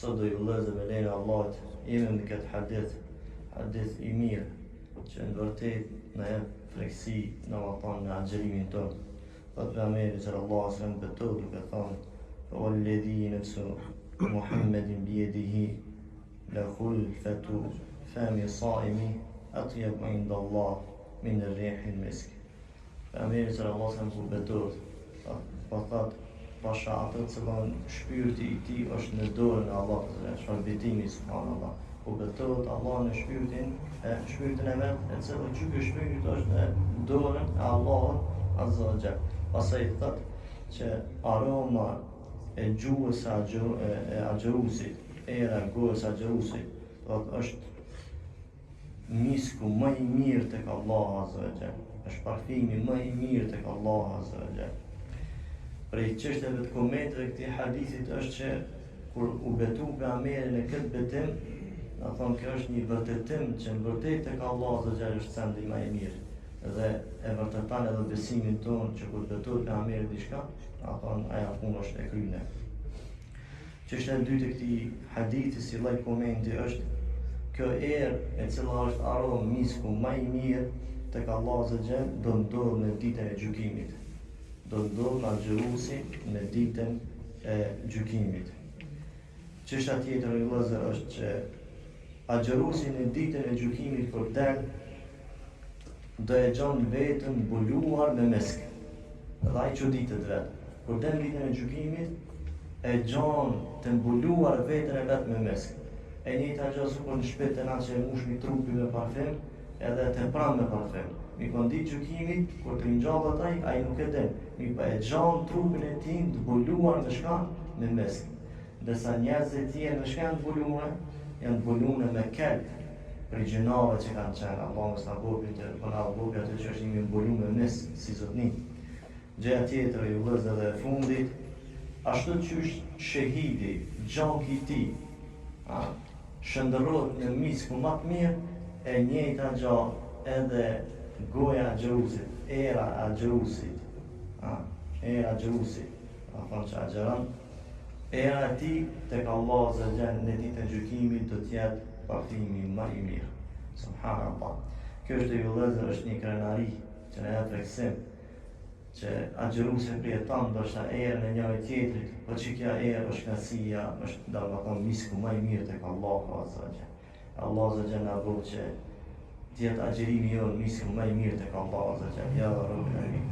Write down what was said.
Sot do ju vëllezër me lejnë Allahut, jemi me këtë hadith i mirë, që në vërtet në jep freksi në vatan në agjerimin tonë. Thot pejgamberi sallallahu alaihi wasallam betohet duke thonë: "Walladhi nafsu Muhammedin biyadihi la khulfatu fami saimi atyab inda Allah min ar-rihil misk." Pejgamberi sallallahu alaihi wasallam kur betohet, po thot pasha atë të cilën shpirti i tij është në dorën e Allahut, çfarë betimi subhanallah. Po betohet Allah në shpirtin e vet, e cila ky shpirt është në dorën e Allahut azza wa jall. Pastaj thot që aroma e gjuhës e agjerusit, era e gjuhës e agjerusit, thot është misku më i mirë tek Allah azza wa jall. Është parfimi më i mirë tek Allah azza wa jall. Prej çështjeve të komenteve këtij hadithit është që kur u betu pejgamberi në këtë betim, na thonë kjo është një vërtetim që në vërtet tek Allah azza wa jall është sendi më i mirë. Dhe e vërteton edhe besimin tonë që kur betohet pejgamberi diçka, na thonë ajo punë është e kryne. Çështja e dytë e këtij hadithi si lloj komenti është kjo erë e cila është aromë misku më i mirë tek Allah azza wa jall do ndodh në ditën e gjykimit. Do ndodh në agjerusi në ditën e gjykimit. Çështja tjetër e vëllezër është që agjerusi në ditën e gjykimit kur del do e gjon vetën mbuluar me mesk. Dhe ai çuditet vet. Kur del në ditën e gjykimit e gjon të mbuluar vetën e vet me mesk. E njëjta gjë sikur në shtëpitë na që e mushmi trupin me parfem, edhe të pranë me parfem. Mi po në ditë gjykimit, kur të ringjallat ai nuk e din. Mi po e gjon trupin e tij të mbuluar me shka? Me mesk. Ndërsa njerëzit e tjerë me shka janë mbuluar? Janë mbuluar me kelp. Për gjinave që kanë qenë, Allahu mos na bëjë të bëna atë që është një mbuluar me mesk, si zotni. Gjëja tjetër e vëllezër dhe e fundit, ashtu që është shahidi, gjanki i tij, shndërrohet në miskun më të mirë, e njëjta gjë edhe goja e agjerusit, era e agjerusit, era e agjerusit, thonë që agjeron, era e tij tek Allah azza wa jall në ditën e gjykimit do të jetë parfimi më i mirë. Subhanallah. Kjo është e vëllezër, është një krenari që na jep tregsim që agjerusi përjeton ndoshta erën e njëri tjetrit, po që kjo erë është kënaqësia, është domethënë misku më i mirë tek Allahu azza wa jall. Allah azza wa jall na bëjë që të jetë agjerimi jonë misku më i mirë tek Allahu azza wa jall. Ya Rabbi.